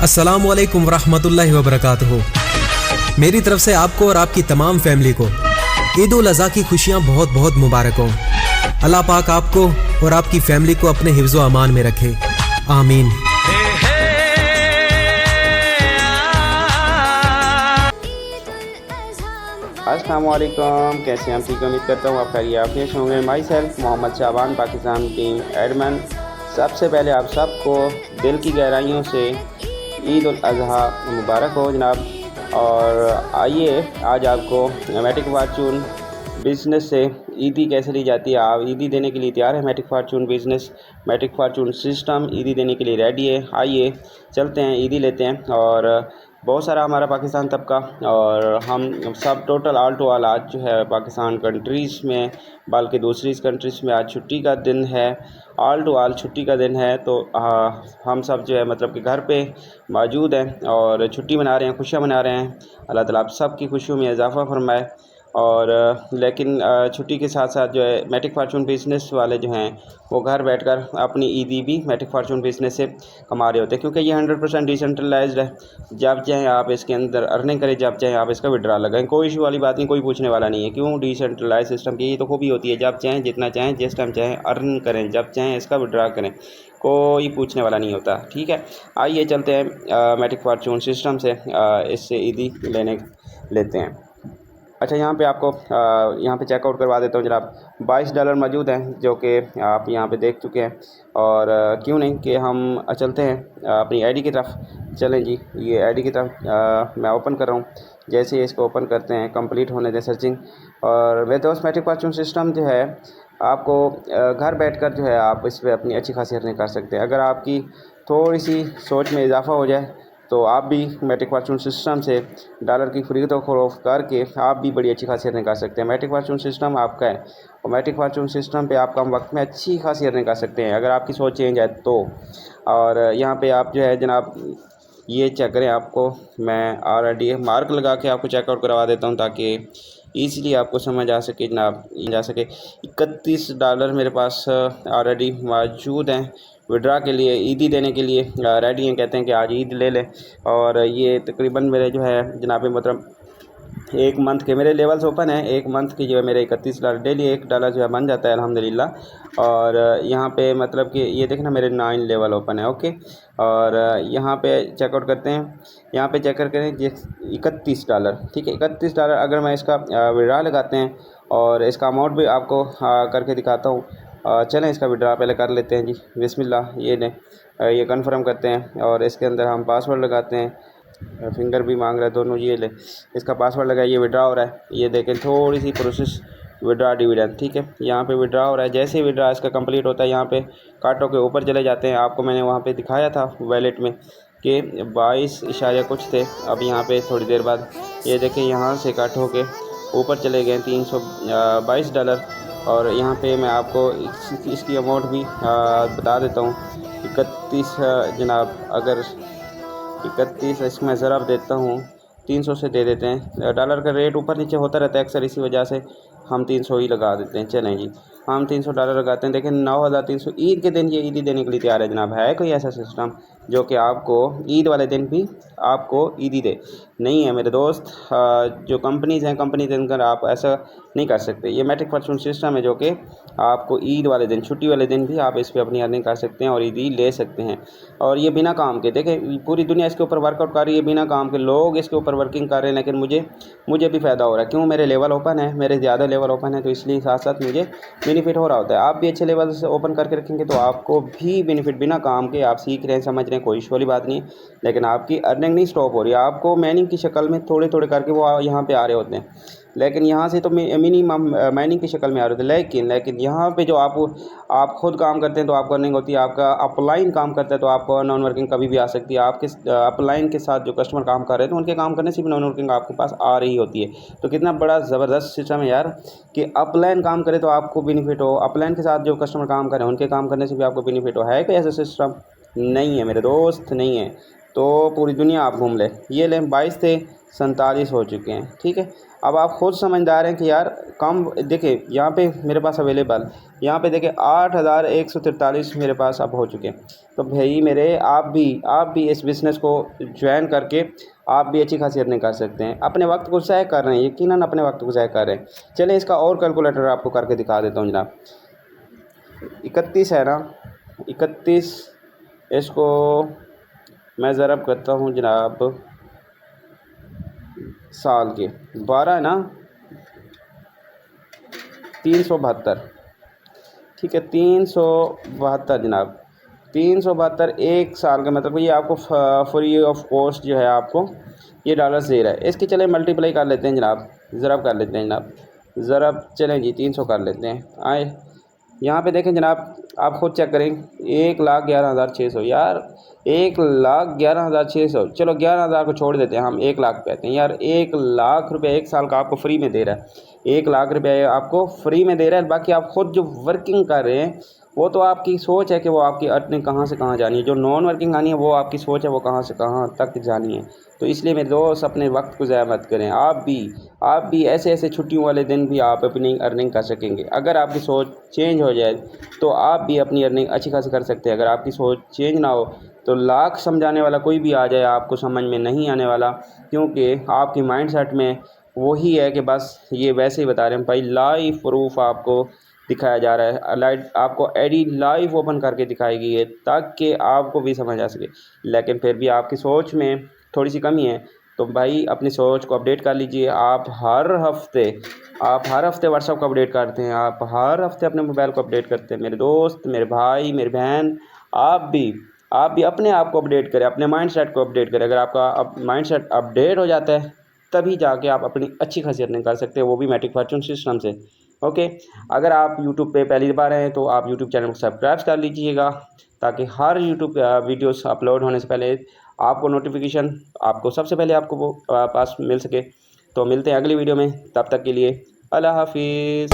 अस्सलामुअलैकुम वरहमतुल्लाहि वबरकातुहू। मेरी तरफ से आपको और आपकी तमाम फैमिली को ईद उल अज़हा की खुशियाँ बहुत बहुत मुबारक हों। अल्लाह पाक आपको और आपकी फैमिली को अपने हिफ्ज़ व अमान में रखे, आमीन। अस्सलाम वालेकुम, कैसे हैं आप? ठीक उम्मीद करता हूँ आप खैरियत होंगे। Myself Mohammad Shaban, Pakistan team admin. सबसे पहले आप सबको दिल की गहराइयों से ईद उल अज़हा मुबारक हो जनाब। और आइए आज आपको मैटिक फॉर्चून बिज़नेस से ईदी कैसे ली जाती है। आप ईदी देने के लिए तैयार है? Matic Fortune business, Matic Fortune system ईदी देने के लिए रेडी है। आइए चलते हैं, ईदी लेते हैं। और बहुत सारा हमारा पाकिस्तान तबका और हम सब टोटल ऑल टू ऑल आज जो है पाकिस्तान कंट्रीज़ में, बल्कि दूसरी कंट्रीज़ में आज छुट्टी का दिन है, ऑल टू ऑल छुट्टी का दिन है। तो हम सब जो है मतलब कि घर पे मौजूद हैं और छुट्टी मना रहे हैं, खुशियाँ मना रहे हैं। अल्लाह ताला आप सब की खुशियों में इजाफ़ा फरमाए। और लेकिन छुट्टी के साथ साथ जो है मैटिक फॉर्चून बिज़नेस वाले जो हैं वो घर बैठकर अपनी ईदी भी मैटिक फॉर्चून बिज़नेस से कमा रहे होते हैं, क्योंकि ये 100% डिसेंट्रलाइज्ड है। जब चाहें आप इसके अंदर अर्निंग करें, जब चाहें आप इसका विड्रा लगाएं, कोई इशू वाली बात नहीं, कोई पूछने वाला नहीं है। क्यों? डिसेंट्रलाइज सिस्टम की यही तो खूबी होती है, जब चाहें जितना चाहें जिस टाइम चाहें अर्न करें, जब चाहें इसका विड्रा करें, कोई पूछने वाला नहीं होता। ठीक है, आइए चलते हैं मैटिक फॉर्चून सिस्टम से इससे ईदी लेते हैं। अच्छा, यहाँ पे आपको यहाँ पे चेकआउट करवा देता हूँ जनाब। $22 मौजूद हैं जो कि आप यहाँ पे देख चुके हैं। और क्यों नहीं कि हम चलते हैं अपनी आईडी की तरफ। चलें जी, ये आईडी की तरफ मैं ओपन कर रहा हूँ। जैसे ही इसको ओपन करते हैं, कंप्लीट होने दें सर्चिंग। और मेरे दोस्त मैटिक फॉर्चून सिस्टम जो है आपको घर बैठकर जो है आप इस पर अपनी अच्छी खासी अर्निंग कर सकते हैं। अगर आपकी थोड़ी सी सोच में इजाफा हो जाए तो आप भी मैटिक फॉर्चून सिस्टम से डॉलर की खरीद और फरोख्त करके आप भी बड़ी अच्छी खासी अर्निंग कर सकते हैं। मैटिक फॉर्चून सिस्टम आपका है और मैटिक फॉर्चून सिस्टम पे आप कम वक्त में अच्छी खासी अर्निंग कर सकते हैं अगर आपकी सोच चेंज है तो। और यहाँ पे आप जो है जनाब ये चेक करें, आपको मैं ऑलरेडी मार्क लगा के आपको चेकआउट करवा देता हूँ ताकि ईज़िली आपको समझ आ सके जनाब। $31 मेरे पास ऑलरेडी मौजूद हैं विड्रा के लिए, ईदी देने के लिए रेडी हैं। कहते हैं कि आज ईद ले लें। और ये तकरीबन मेरे जो है जनाब मतलब एक मंथ के मेरे लेवल्स ओपन हैं। एक मंथ की जो है मेरे $31 डेली $1 जो है बन जाता है अल्हम्दुलिल्लाह। और यहाँ पे मतलब कि ये देखना मेरे 9 लेवल ओपन है। ओके, और यहाँ पे चेकआउट करते हैं। यहाँ पे चेक करके $31, ठीक है, $31 अगर मैं इसका विड्रा लगाते हैं और इसका अमाउंट भी आपको करके दिखाता हूँ। चलें इसका विड्रा पहले कर लेते हैं जी। बिस्मिल्लाह, ये लें, ये कन्फर्म करते हैं और इसके अंदर हम पासवर्ड लगाते हैं। फिंगर भी मांग रहा है दोनों, ये ले, इसका पासवर्ड लगा, ये विड्रा हो रहा है। ये देखें थोड़ी सी प्रोसेस विड्रा डिविडेंड, ठीक है, यहाँ पे विड्रा हो रहा है। जैसे ही विड्रा इसका कंप्लीट होता है यहाँ पे काटो के ऊपर चले जाते हैं। आपको मैंने वहाँ पे दिखाया था वैलेट में कि 22 इशारे कुछ थे। अब यहाँ पे थोड़ी देर बाद ये देखें यहाँ से कट हो के ऊपर चले गए $322। और यहाँ पे मैं आपको इसकी अमाउंट भी बता देता हूँ। 31 जनाब, अगर 31 इसमें ज़रब देता हूँ 300 से दे देते हैं। डॉलर का रेट ऊपर नीचे होता रहता है अक्सर, इसी वजह से हम 300 ही लगा देते हैं। चलें जी, हम $300 लगाते हैं। देखें 9300 ईद के दिन ये ईदी देने के लिए तैयार है जनाब। है कोई ऐसा सिस्टम जो कि आपको ईद वाले दिन भी आपको ईदी दे? नहीं है मेरे दोस्त। जो कंपनीज़ हैं, कंपनी के अंदर आप ऐसा नहीं कर सकते। ये मैटिक फॉर्चून सिस्टम है जो कि आपको ईद वाले दिन, छुट्टी वाले दिन भी आप इस पर अपनी अर्निंग कर सकते हैं और ईदी ले सकते हैं। और ये बिना काम के, देखें पूरी दुनिया इसके ऊपर वर्कआउट कर रही है, बिना काम के लोग इसके ऊपर वर्किंग कर रहे हैं, लेकिन मुझे भी फ़ायदा हो रहा है। क्यों? मेरे लेवल ओपन है, मेरे ज़्यादा लेवल ओपन है, तो इसलिए साथ साथ मुझे बेनिफिट हो रहा होता है। आप भी अच्छे लेवल से ओपन करके रखेंगे तो आपको भी बेनिफिट, बिना काम के आप सीख रहे हैं, समझ रहे हैं, कोई इशू वाली बात नहीं है। लेकिन आपकी अर्निंग नहीं स्टॉप हो रही है, आपको माइनिंग की शक्ल में थोड़े थोड़े करके वो यहाँ पे आ रहे होते हैं। लेकिन यहाँ से तो मिनिमम माइनिंग की शक्ल में आ रहे थे। लेकिन यहाँ पे जो आप खुद काम करते हैं तो आपको अर्निंग होती है। आपका अपलाइन काम करता है तो आपको नॉन वर्किंग कभी भी आ सकती है। आपके अपलाइन के साथ जो कस्टमर काम कर रहे हैं तो उनके काम करने से भी नॉन वर्किंग आपके पास आ रही होती है। तो कितना बड़ा ज़बरदस्त सिस्टम है यार कि अपलाइन काम करे तो आपको बेनिफिट हो, अपलाइन के साथ जो कस्टमर काम करें उनके काम करने से भी आपको बेनिफिट हो। है कोई ऐसा सिस्टम? नहीं है मेरे दोस्त, नहीं है। तो पूरी दुनिया आप घूम लें। ये लें 22 थे 47 हो चुके हैं, ठीक है। अब आप खुद समझदार हैं कि यार कम, देखिए यहाँ पे मेरे पास अवेलेबल, यहाँ पे देखिए 8143 मेरे पास अब हो चुके हैं। तो भाई मेरे, आप भी इस बिज़नेस को ज्वाइन करके आप भी अच्छी खासी अर्निंग कर सकते हैं। अपने वक्त को ज़ाया कर रहे हैं, यकीनन अपने वक्त को ज़ाया कर रहे हैं। चलिए इसका और कैलकुलेटर आपको करके दिखा देता हूँ जनाब। 31 है ना, 31, इसको मैं ज़रब करता हूँ जनाब साल के, 12 है ना, 372, ठीक है, 372 जनाब, 372 एक साल का, मतलब ये आपको फ्री ऑफ कॉस्ट जो है आपको ये डॉलर्स दे रहा है। इसके चले मल्टीप्लाई कर लेते हैं जनाब, ज़रब कर लेते हैं जनाब, ज़रब चलें जी 300 कर लेते हैं। आए यहाँ पे देखें जनाब, आप खुद चेक करें, 1,11,600 यार, 1,11,600, चलो 11,000 को छोड़ देते हैं, हम 1 लाख कहते हैं यार। 1 लाख रुपये एक साल का आपको फ्री में दे रहा है, 1 लाख रुपये आपको फ्री में दे रहा है। बाकी आप खुद जो वर्किंग कर रहे हैं वो तो आपकी सोच है कि वो आपकी अर्निंग कहाँ से कहाँ जानी है। जो नॉन वर्किंग आनी है वो आपकी सोच है वो कहाँ से कहाँ तक जानी है। तो इसलिए मेरे दोस्त अपने वक्त को ज़ाया मत करें। आप भी ऐसे छुट्टियों वाले दिन भी आप अपनी अर्निंग कर सकेंगे। अगर आपकी सोच चेंज हो जाए तो आप भी अपनी अर्निंग अच्छी खासी कर सकते हैं। अगर आपकी सोच चेंज ना हो तो लाख समझाने वाला कोई भी आ जाए आपको समझ में नहीं आने वाला, क्योंकि आपकी माइंड सेट में वही है कि बस ये वैसे ही बता रहे हैं भाई। लाइव प्रूफ आपको दिखाया जा रहा है, लाइट आपको एडी लाइव ओपन करके दिखाई गई है ताकि आपको भी समझ आ सके। लेकिन फिर भी आपकी सोच में थोड़ी सी कमी है, तो भाई अपनी सोच को अपडेट कर लीजिए। आप हर हफ्ते व्हाट्सएप को अपडेट करते हैं, आप हर हफ्ते अपने मोबाइल को अपडेट करते हैं। मेरे दोस्त, मेरे भाई, मेरी बहन, आप भी अपने आप को अपडेट करें, अपने माइंड सेट को अपडेट करें। अगर आपका माइंड सेट अपडेट हो जाता है तभी जाके आप अपनी अच्छी खासी अर्निंग कर सकते हैं, वो भी मैट्रिक फॉर्चून सिस्टम से। ओके, अगर आप यूट्यूब पे पहली बार हैं तो आप यूट्यूब चैनल को सब्सक्राइब कर लीजिएगा ताकि हर यूट्यूब वीडियोस अपलोड होने से पहले आपको नोटिफिकेशन आपको सबसे पहले आपको वो पास मिल सके। तो मिलते हैं अगली वीडियो में, तब तक के लिए अल्लाह हाफिज़।